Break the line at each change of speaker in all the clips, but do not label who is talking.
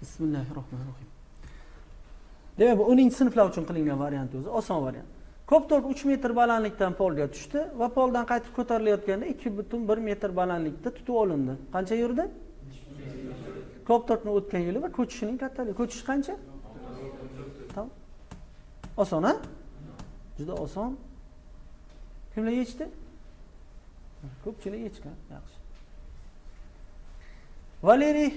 Bismillahirrohmanirrohim. Demak, bu 10-sinflar uchun qilingan variant o'zi, oson variant. Ko'p to'p 3 metr balandlikdan polga tushdi va poldan qaytib ko'tarilayotganda 2,1 metr balandlikda tutib olindi. Qancha yurdi? Ko'p to'pni o'tgan yo'li va ko'chishining kattaligi. Ko'chish qancha? Tamam. Oson, ha? Juda oson. Kimlar yechdi? Ko'pchilik yechgan. Yaxshi. Valeriy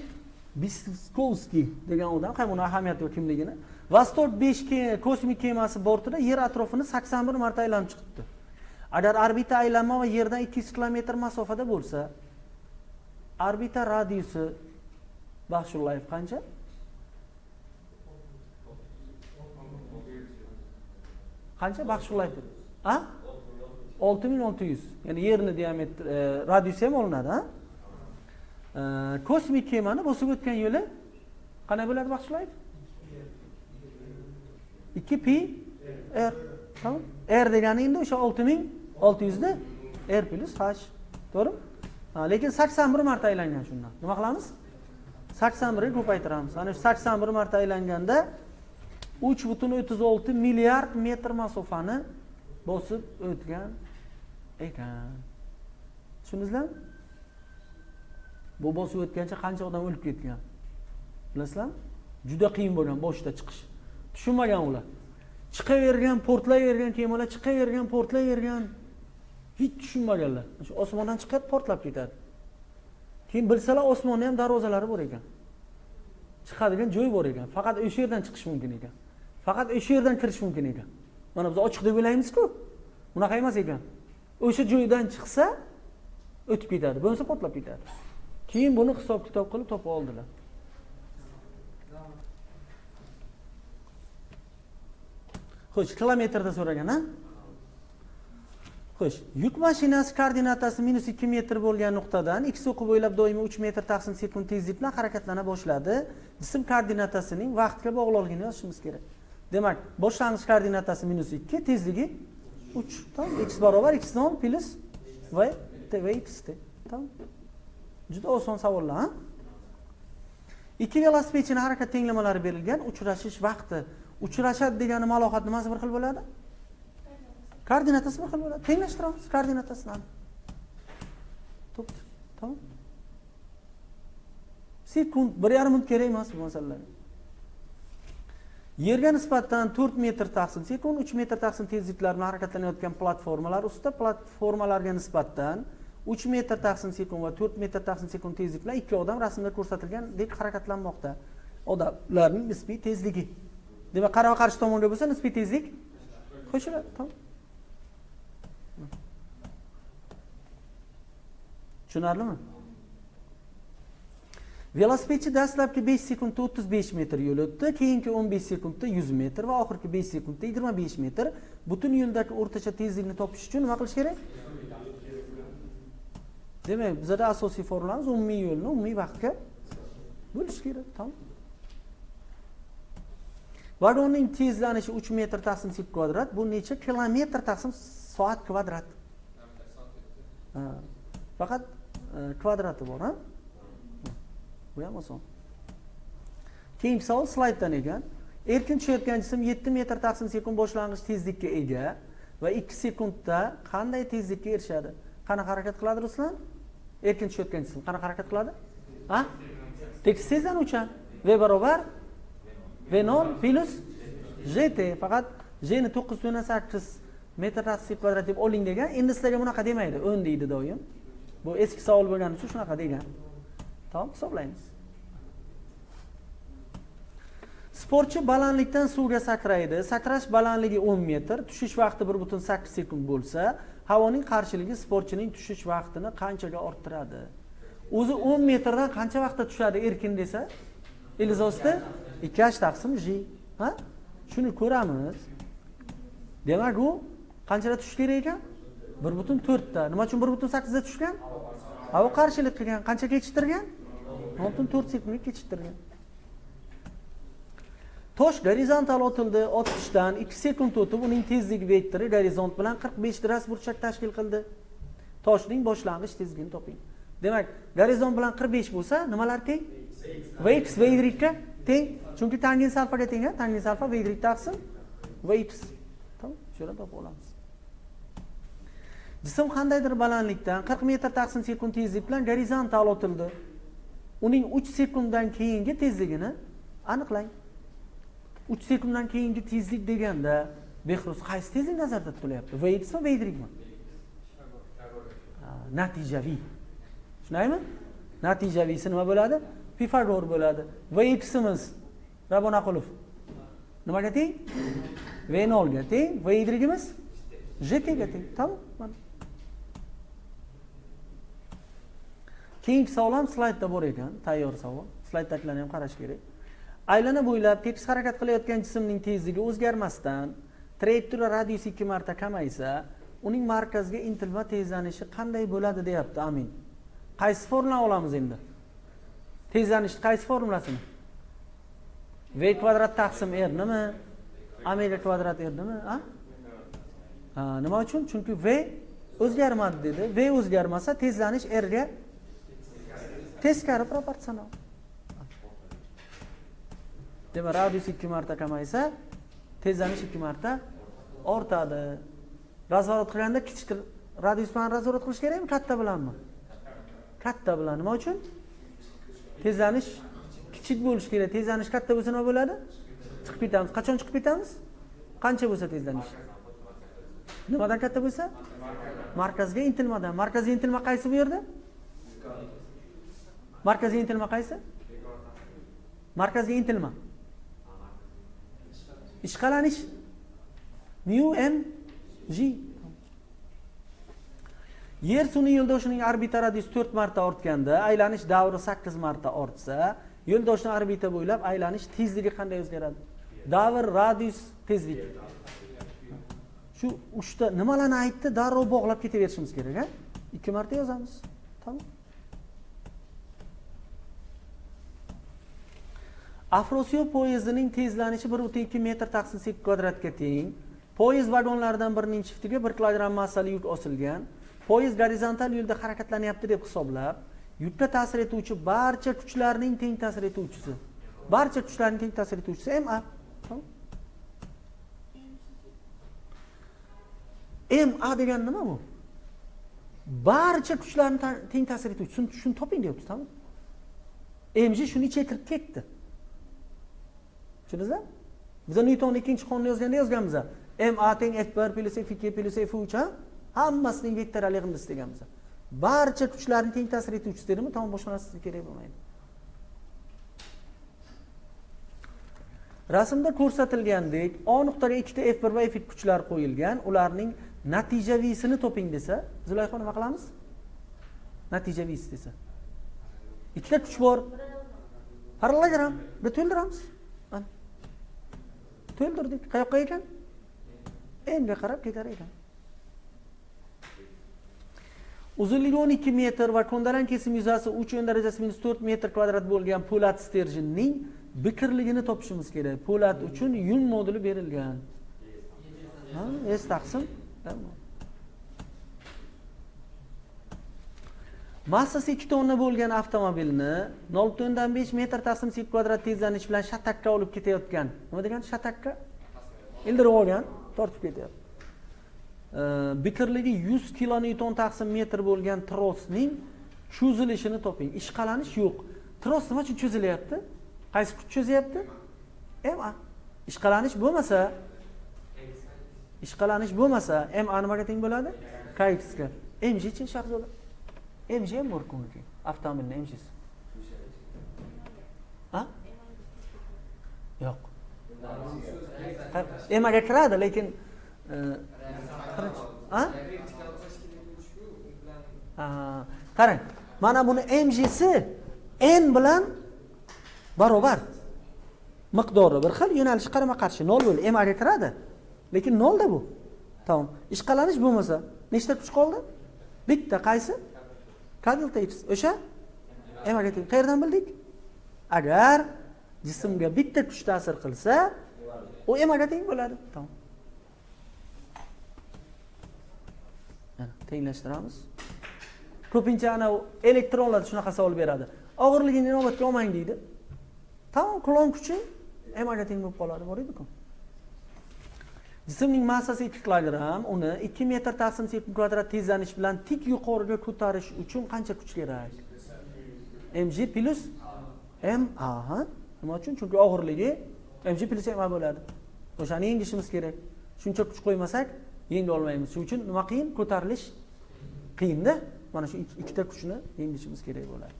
Biskovskiy degan odam, ham uni ahamiyati va kimligini, Vostok 5 kosmik kemasi bortida yer atrofini 81 marta aylanib chiqibdi. Agar orbita aylanma va yerdan 200 kilometr masofada bo'lsa, orbita radiusi Baxshullayev qancha? Qancha Baxshullayev? Ha? 6600. Ya'ni yerni diametri radiusi ham olinadi, ha? Kosmik kemani bosib o'tgan yo'li qanday bo'ladi Baxshullayev? 2pi r. Tamam? R degani endi o'sha 6600 da r plus h. To'g'rimi? Lekin 81 marta aylangan shundan. Nima qilamiz? 81 ga ko'paytiramiz. Ana 81 marta aylanganda 3,36 milliard metr masofani bosib o'tgan ekan. Tushundingizmi? Bu bosib o'tgancha qancha odam o'lib ketgan? Bilasizlarmi? Juda qiyin bo'lgan boshida chiqish. Tushunmagan ular. Chiqavergan, portlayvergan kemalar chiqavergan, portlayvergan. Hech tushunmaganlar. Shu osmondan chiqib portlab ketadi. Keyin bilsalar osmonda ham darvozalari bor ekan. Chiqadigan joy bor ekan. Faqat o'sha yerdan chiqish mumkin ekan. Faqat o'sha yerdan kirish mumkin ekan. Mana biz ochiq deb o'ylaymiz-ku. Bunaqa emas ekan. O'sha joydan chiqsa o'tib ketadi, bo'lmasa portlab ketadi. Keyin buni hisob-kitob qilib topib oldilar. Xo'sh, kilometrda so'ragan, ha? Xo'sh, yuk mashinasi koordinatasi -2 metr bo'lgan nuqtadan x o'qi bo'ylab doimiy 3 metr taqsim sekund tezlik bilan harakatlana boshladi. Jism koordinatasining vaqtga bog'liqligini yozishimiz kerak. Demak, boshlang'ich koordinatasi -2, tezligi 3. Tamam, x barobar x0 plus v v x t. Tamam. Juda oson savollar, ha? Ikki velosipedchining harakat tenglamalari berilgan, uchrashish vaqti. Uchrashadi degani malohat nimasi bir xil bo'ladi? Koordinatasi bir xil bo'ladi. Tenglashtiramiz koordinatasini. To'p. Tamam. Sekund 1,5 minut kerak emas bu masalalarga. Yerga nisbatan 4 metr taqsim sekund, 3 metr taqsim tezliklar bilan harakatlanayotgan platformalar ustida platformalarga nisbatan 3 metr taqsim sekund va 4 metr taqsim sekund tezlik bilan ikki odam rasmda ko'rsatilgandek harakatlanmoqda. Odamlarning nisbiy tezligi. Demak, qarama qarshi tomonga bo'lsa nisbiy tezlik qo'shiladi. Tamam. Tushunarlimi? Velosipedchi dastlabki 5 sekundda 35 metr yo'l o'tdi, keyingi 15 sekundda 100 metr va oxirgi 5 sekundda 25 metr. Butun yo'ldagi o'rtacha tezlikni topish uchun nima qilish kerak? Demak, bizda asosiy formulamiz umumiy yo'lni umumiy vaqtga bo'lish kerak. Tamam. Vagonning tezlanishi 3 metr taqsim sekund kvadrat, bu necha kilometr taqsim soat kvadrat? Faqat kvadrati bor, ha? Bu ham oson. Keyingi savol slayddan ekan. Erkin tushayotgan jism 7 metr taqsim sekund boshlang'ich tezlikka ega va 2 sekundda qanday tezlikka erishadi? Qanaqa harakat qiladi Ruslan? Erkin tushayotgan jism qanaqa harakat qiladi? Ha? Tekis tezlanuvchan. V barobar V0 plus GT. Faqat G ni 9.8 metr taqsim kvadrat deb oling degan. Endi sizlarga bunaqa demaydi, 10 deydi doim. Bu eski savol bo'lgani uchun shunaqa degan. Tamam, hisoblaymiz. Sportchi balandlikdan suvga sakraydi. Sakrash balandligi 10 metr, tushish vaqti 1,8 sekund bo'lsa, havoning qarshiligi sportchining tushish vaqtini qanchaga orttiradi? O'zi 10 metrdan qancha vaqtda tushadi erkin desa? Ilizosda 2h taqsim j. Ha? Shuni ko'ramiz. Demak, u qanchada tushish kerak ekan? 1,4 ta. Nima uchun 1,8 da tushgan? Havo qarshilik qilgan. Qancha kechiktirgan? 6,4 sekundga kechiktirgan. Tosh gorizontal otildi, otishdan 2 sekund o'tib uning tezlik vektori gorizont bilan 45 gradus burchak tashkil qildi. Toshning boshlang'ich tezligini toping. Demak, gorizont bilan 45 bo'lsa, nimalar teng? Vx va y ga teng. Chunki tangent alfaga teng, tangent alfa v y taqsim v x. Tamam, shuni topib olamiz. Jism qandaydir balandlikdan 40 metr taqsim sekund tezlik bilan gorizontal otildi. Uning 3 sekunddan keyingi tezligini aniqlang. 3 sekunddan keyingi tezlik deganda Behruz qaysi tezlik nazarda tutilyapti? Vx mi, Vy mi? Natijaviy. Tushunaymi? Natijaviysi nima bo'ladi? Pifagor bo'ladi. Vximiz Rabon Aqulov nimaga teng? V0 ga teng. Vy'imiz gt ga teng. Tamom. Keyingi savol ham slaydda bor ekan, tayyor savol. Slayddagilarni ham qarash kerak. Aylana bo'ylab tekis harakat qilayotgan jismning tezligi o'zgarmasdan, trayektoriya radiusi 2 marta kamaysa, uning markazga intilma tezlanishi qanday bo'ladi deyapti Amin. Qaysi formulani olamiz endi? Tezlanishning qaysi formulasini? V kvadrat taqsim r nima? Omega kvadrat r nima? Nima uchun? Chunki V o'zgarmadi dedi. V o'zgarmasa tezlanish r ga teskari proporsional. Demak, radius 2 marta kamaysa, tezlanish 2 marta ortadi. Razvorot qilganda kichik radius bilan razvorot qilish kerakmi, katta bilanmi? Katta bilan. Nima uchun? Tezlanish kichik bo'lishi kerak. Tezlanish katta bo'lsa nima bo'ladi? Chiqib ketamiz. Qachon chiqib ketamiz? Qancha bo'lsa tezlanish? Nimadan katta bo'lsa? Markazga intilmadan. Markazga intilma qaysi bu yerda? Markazga intilma qaysi? Markazga intilma. Ishqalanish mu m g. Yer sun'iy yo'ldoshining orbita radiusi 4 marta ortganda, aylanish davri 8 marta ortsa, yo'ldoshning orbita bo'ylab aylanish tezligi qanday o'zgaradi? Davr, radius, tezlik. Shu 3 ta nimalarni aytdi, darrov bog'lab ketaverishimiz kerak, ha? 2 marta yozamiz. Tamam. Afrosiyob poyezdining tezlanishi 1.2 metr taqsim sekund kvadratga teng. Poyezd vagonlaridan birining chiftiga 1 kilogramm massali yuk osilgan. Poyezd gorizontal yo'lda harakatlanyapti deb hisoblab, yukka ta'sir etuvchi barcha kuchlarning teng ta'sir etuvchisi. Barcha kuchlarning teng ta'sir etuvchisi MA. MA degan nima bu? Barcha kuchlarning teng ta'sir etuvchisi. Shuni toping deyapti, tamam? MG shuni ichiga kirib ketdi. Tushundingizmi? Biz Newtonning ikkinchi qonunini yozganmiz. MA teng F1 plus F2 plus F3 hammasining vektoral yig'indisi deganmiz. Barcha kuchlarning teng ta'sir etuvchisi dedimi? Tamom, boshqa narsa kerak bo'lmaydi. Rasmda ko'rsatilgandek, O nuqtaga 2 ta F1 va F2 kuchlar qo'yilgan. Ularning natijaviysini toping desa, Zulayxo nima qilamiz? Natijaviysi desa. 2 ta kuch bor. Parallelogram, bir to'ldiramiz. Mana. To'ldirdik. Qayoqqa ekan? Enga qarab ketar ekan. Uzunligi 12 metr va ko'ndalang kesim yuzasi 3 darajasi minus 4 metr kvadrat bo'lgan po'lat sterjinning bikrligini topishimiz kerak. Po'lat uchun yun moduli berilgan. S taqsim. Massasi 2 tonna bo'lgan avtomobilni 0.5 metr taqsim sekund kvadrat tezlanish bilan shatakka olib ketayotgan. Nima degani shatakka? Ildirib olgan, tortib ketyapti. Bikrligi 100 kilonewton taqsim metr bo'lgan trosning cho'zilishini toping. Ishqalanish yo'q. Tros nima uchun cho'zilyapti? Qaysi kuch cho'zyapti? MA. Ishqalanish bo'lmasa, MA nimaga teng bo'ladi? Kx ga. MG chi shahzoda. MG ham bor ko'niki. Avtomobilning MGsi. Ha? Yo'q. MA ga kiradi, lekin qarang, mana buni MGsi n bilan barobar. Miqdori bir xil, yo'nalishi qarama-qarshi 0 bo'ldi. MA ga kiradi, lekin 0 da bu. Tamam. Ishqalanish bo'lmasa, nechta kuch qoldi? Bitta, qaysi? K delta x. O'sha MA ga teng. Qayerdan bildik? Agar jismga bitta kuch ta'sir qilsa, u MA ga teng bo'ladi. Tamam. Tenglashtiramiz. Ko'pincha ana elektronlar shunaqa savol beradi. Og'irligini inobatga olmang deydi. Tamam, qulon kuchi m ga teng bo'lib qoladi, bor edi-ku. Jismning massasi 2 kilogramm, uni 2 metr taqsim sekund kvadrat tezlanish bilan tik yuqoriga ko'tarish uchun qancha kuch kerak? mg plus ma. Nima uchun? Chunki og'irligi mg plus ma bo'ladi. O'shani yengishimiz kerak. Shuncha kuch qo'ymasak, yenga olmaymiz. Shuning uchun nima qiyin? Ko'tarilish qiyin-da. Mana shu ikkita kuchni yengishimiz kerak bo'ladi.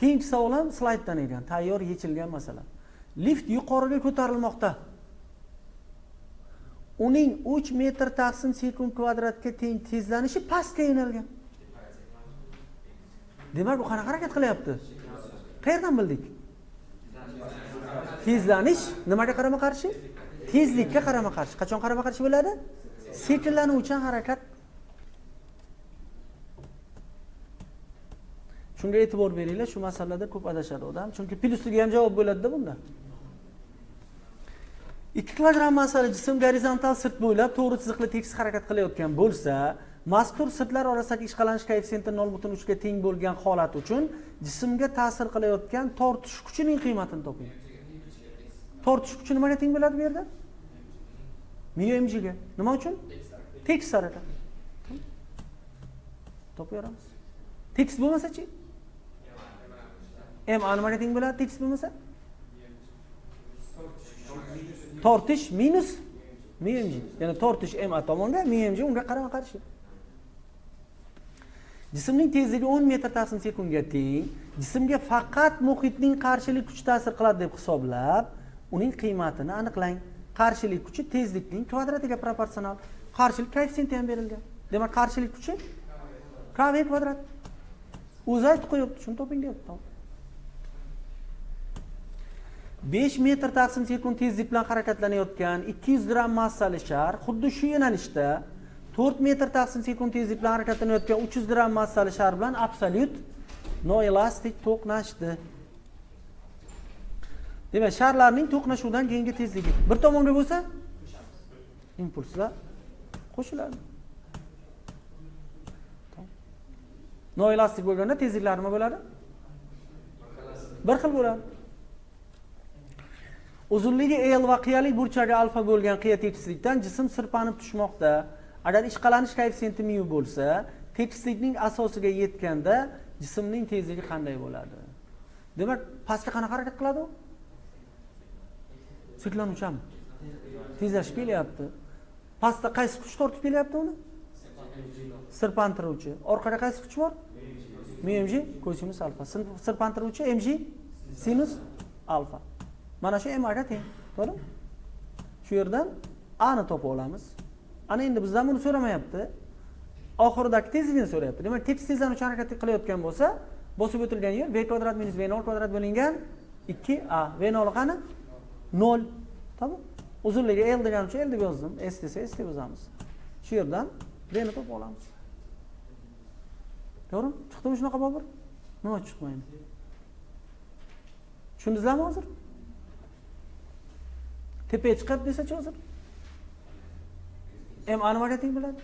Keyingi savolim slayddan ekan, tayyor yechilgan masala. Lift yuqoriga ko'tarilmoqda. Uning 3 metr taqsim sekund kvadratga teng tezlanishi pastga yo'nalgan. Demak, u qanaqa harakat qilyapti? Qayerdan bildik? Tezlanish nimaga qarama-qarshi? Tezlikka qarama-qarshi. Qachon qarama-qarshi bo'ladi? Sekinlanuvchan harakat. Shunga e'tibor beringlar, shu masalada ko'p adashadi odam. Chunki plusiga ham javob bo'ladi-da bunda. 2 kilogramm massali jism gorizontal sirt bo'ylab to'g'ri chiziqli tekis harakat qilayotgan bo'lsa, mazkur sirtlar orasidagi ishqalanish koeffitsiyenti 0.3 ga teng bo'lgan holat uchun jismga ta'sir qilayotgan tortish kuchining qiymatini toping. Tortish kuchi nimaga teng bo'ladi bu yerda? μg ga. Nima uchun? Tekis harakat. Topib beramiz. Tekis bo'lmasa-chi? ma nimaga teng bo'ladi tekis bo'lmasa? Tortish minus μg. Ya'ni tortish ma tomonga, μg unga qarama-qarshi. Jismning tezligi 10 metr taqsim sekundga teng, jismga faqat muhitning qarshilik kuchi ta'sir qiladi deb hisoblab, uning qiymatini aniqlang. Qarshilik kuchi tezlikning kvadratiga proporsional. Qarshilik koeffitsiyenti ham berilgan. Demak, qarshilik kuchi kv kvadrat. O'zi aytib qo'yibdi, shuni toping deyapti. 5 metr taqsim sekund tezlik bilan harakatlanayotgan 200 gramm massali shar xuddi shu yo'nalishda 4 metr taqsim sekund tezlik bilan harakatlanayotgan 300 gramm massali shar bilan absolyut noelastik to'qnashdi. Demak, sharlarning to'qnashuvdan keyingi tezligi bir tomonga bo'lsa, impulslar qo'shiladi. Noelastik bo'lganda tezliklar nima bo'ladi? Bir xil bo'ladi. Uzunligi L va qiyalik burchagi alfa bo'lgan qiya tekislikdan jism sirpanib tushmoqda. Agar ishqalanish koeffitsiyenti mu bo'lsa, tekislikning asosiga yetganda jismning tezligi qanday bo'ladi? Demak, pastga qanaqa harakat qiladi u? Sekinlanuvchan. Tezlashib kelyapti. Pastda qaysi kuch tortib kelyapti uni? Sirpantiruvchi. Orqada qaysi kuch bor? mg kosinus alfa. Sirpantiruvchi mg sinus alfa. Mana shu ma ga teng. To'g'rimi? Shu yerdan a ni topib olamiz. Ana endi bizdan buni so'ramayapti. Oxiridagi tezlikni so'rayapti. Demak, tekis tezlanuvchi harakat qilayotgan bo'lsa, bosib o'tilgan yer v kvadrat minus v0 kvadrat bo'lingan 2a. v0 qani? 0. Tamam? Uzunligi L degancha L deb yozdim. S desa S deb yozamiz. Shu yerdan v ni topib olamiz. To'g'rimi? Chiqdimi shunaqa Bobur? Nima chiqmaydi? Tushundingizlarmi hozir? Tepaga chiqib desa-chi hozir? Ma nimaga teng bo'ladi?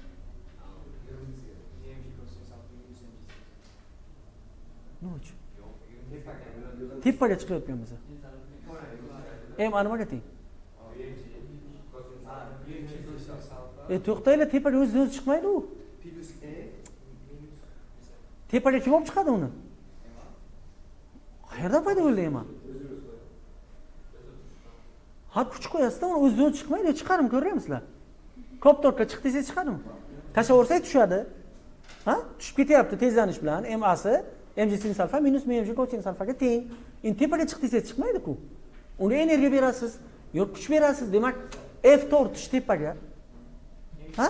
Nima uchun? Tepaga chiqayotgan bo'lsa. Ma nimaga teng? To'xtanglar, tepaga o'zi chiqmaydi u. Tepaga kim olib chiqadi uni? Qayerdan paydo bo'ldi ma? Ha, kuch qo'yasizda, uni o'zi chiqmaydi, chiqarim ko'ryapsizlar. Koptorga chiq desangiz chiqadimi? Tashlaversangiz tushadi. Ha? Tushib ketyapti tezlanish bilan. Ma'si mg sin alfa minus mg kosinus alfaga teng. Endi tepaga chiq desangiz chiqmaydi-ku. Unga energiya berasiz, yo'q kuch berasiz. Demak, F tortish tepaga. Ha?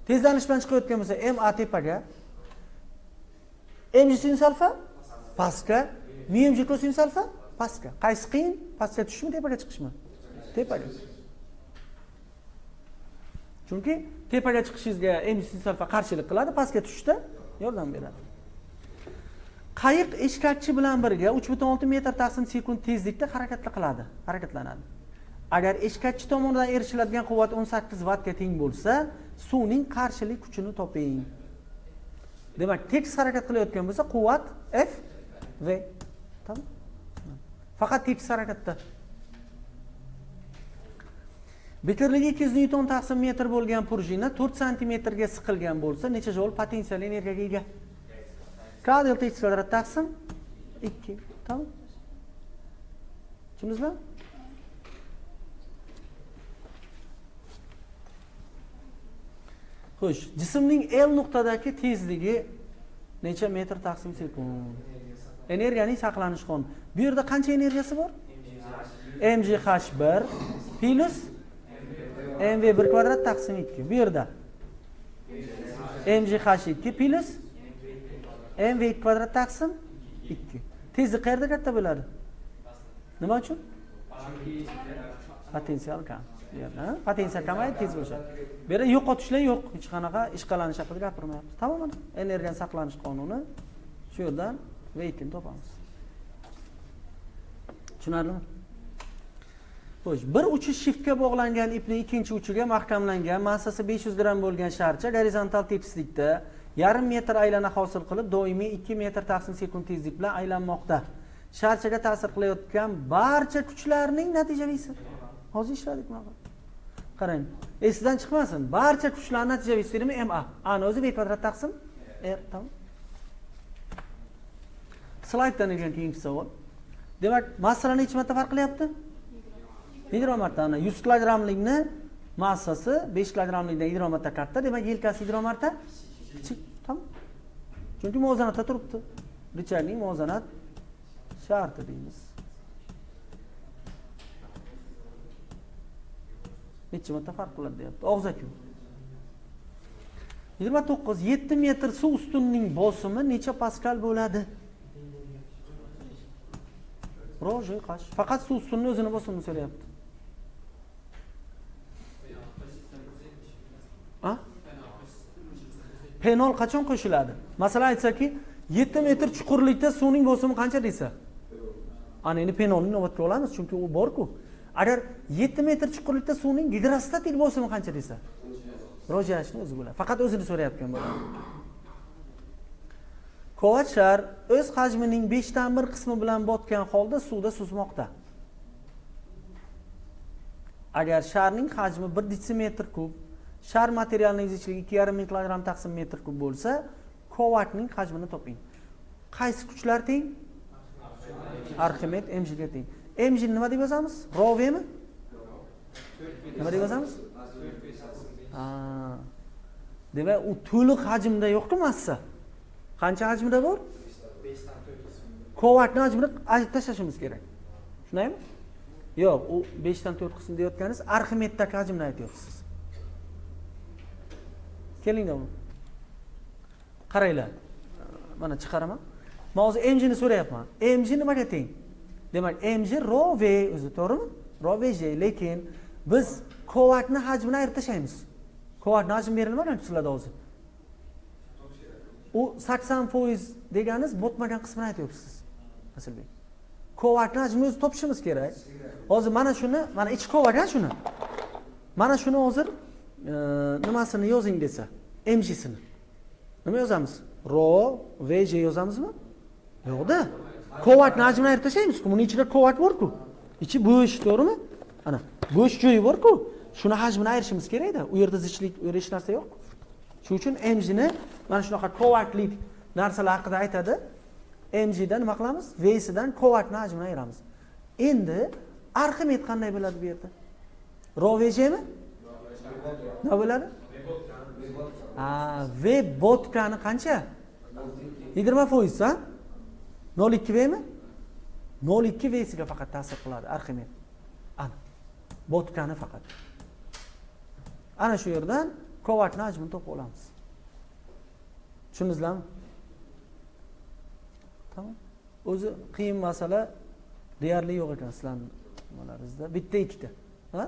Tezlanish bilan chiqayotgan bo'lsa, ma tepaga. Mg sin alfa pastga, mg kosinus alfa pastga. Qaysi qiyin? Pastga tushishmi, tepaga chiqishmi? Tepaga. Chunki tepaga chiqishingizga mg sin alfa qarshilik qiladi, pastga tushishda yordam beradi. Qayiq eshkakchi bilan birga 3.6 metr taqsim sekund tezlikda harakatlanadi. Agar eshkakchi tomonidan erishiladigan quvvat 18 vattga teng bo'lsa, suvning qarshilik kuchini toping. Demak, tekis harakat qilayotgan bo'lsa, quvvat F V. Tamam? Faqat tepkisi harakatda. Bitirligi 200 newton taqsim metr bo'lgan prujina 4 santimetrga siqilgan bo'lsa, necha joul potensial energiyaga ega? K delta x kvadrat taqsim 2. Tamam? Tushundingizmi? Xo'sh, jismning L nuqtadagi tezligi necha metr taqsim sekund? Energiyaning saqlanish qonuni. Bu yerda qancha energiyasi bor? mgh1 plus mv1 kvadrat taqsim 2. Bu yerda mgh2 plus mv2 kvadrat taqsim 2. Tezlik qayerda katta bo'ladi? Nima uchun? Potensial kam. Potensial kamayib tez bo'ladi. Bu yerda yo'qotishlar yo'q, hech qanaqa ishqalanish haqida gapirmayapmiz. Tamoman energiya saqlanish qonuni shu yerdan V2 topamiz. Tushunarlimi? Xo'sh, bir uchi shiftga bog'langan ipning ikkinchi uchiga mahkamlangan, massasi 500 gramm bo'lgan sharcha gorizontal tepsizlikda yarim metr aylana hosil qilib, doimiy 2 metr taqsim sekund tezlik bilan aylanmoqda. Sharchaga ta'sir qilayotgan barcha kuchlarning natijavisi. Hozir ishladik mana. Qarang, esdan chiqmasin. Barcha kuchlarning natijavisi nima? MA. A ni o'zi V kvadrat taqsim R. Tamam. Slayddan kelgan keyingi savol. Demak, massalarni necha marta farq qilyapti? 20 marta. 100 kilogramlikni massasi 5 kilogramlikdan 20 marta katta, demak yelkasi 20 marta kichik. Tamam. Chunki muvozanatda turibdi. Richardning muvozanat sharti deymiz. Necha marta farq qiladi deyapti. Og'zaki. 29 7 metr suv ustunining bosimi necha paskal bo'ladi? Ro'je qash. Faqat suv ustunining o'zini bosimini so'rayapti. Ha? Penol qachon qo'shiladi? Masalan aytsaki, 7 metr chuqurlikda suvning bosimi qancha desa? Ana endi penolni inobatga olamiz, chunki u bor-ku. Agar 7 metr chuqurlikda suvning gidrostatik bosimi qancha desa? Rojashni o'zi bo'ladi. Faqat o'zini so'rayotgan bo'ladi. Quvvat shar o'z hajmining 5 dan 1 qismi bilan botgan holda suvda suzmoqda. Agar sharning hajmi 1 detsimetr kub, shar materialining zichligi 2,5 ming kilogramm taqsim metr kub bo'lsa, quvvatning hajmini toping. Qaysi kuchlar teng? Arximed mg ga teng. Mg nima deb yozamiz? Rho v mi? Nima deb yozamiz? Demak, u to'liq hajmda yo'q-ku massa. Qancha hajmida bor? 5 dan 4 qismi. Quvvatning hajmini ajratib tashlashimiz kerak. Tushunaymi? Yo'q, u 5 dan 4 qism deyotganingiz Arximeddagi hajmni aytyapsiz. Kelinglar buni. Qaranglar. Mana chiqaraman. Men hozir mg ni so'rayapman. Mg nimaga teng? Demak, mg rho v o'zi, to'g'rimi? Rho vj, lekin biz quvvatning hajmini ayirib tashlaymiz. Quvvatning hajmi berilmagan sizlarda hozir. U 80% deganingiz botmagan qismini aytyapsiz. Asilbek. Quvvatning hajmini o'zi topishimiz kerak. Hozir mana shuni, mana ichki quvvat-a shuni. Mana shuni hozir nimasini yozing desa, mg-sini. Nima yozamiz? Rho vj yozamizmi? Yo'q-da. Quvvatning hajmini ayirib tashlaymiz-ku. Buning ichida quvvat bor-ku. Ichi bo'sh, to'g'rimi? Ana, bo'sh joyi bor-ku. Shuni hajmini ayirishimiz kerak-da. U yerda zichlik, u yerda hech narsa yo'q. Shuning uchun mg ni mana shunaqa quvvatlik narsalar haqida aytadi. Mg dan nima qilamiz? V sidan quvvatning hajmini ayiramiz. Endi Arximed qanday bo'ladi bu yerda? Rho vj mi? Nima bo'ladi? V botkani qancha? 20%, ha? 0,2 V mi? 0,2 V siga faqat ta'sir qiladi Arximed. Ana. Botkani faqat. Ana shu yerdan quvvatning hajmini topib olamiz. Tushundingizlarmi? Tamam. O'zi qiyin masala deyarli yo'q ekan sizlarning nimalaringizda. Bitta ikkita. Ha?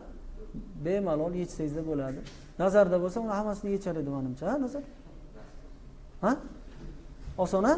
Bemalol yechsangizda bo'ladi. Nazarda bo'lsa, uni hammasini yechar edi menimcha, ha, Nazar? Ha? Oson-a?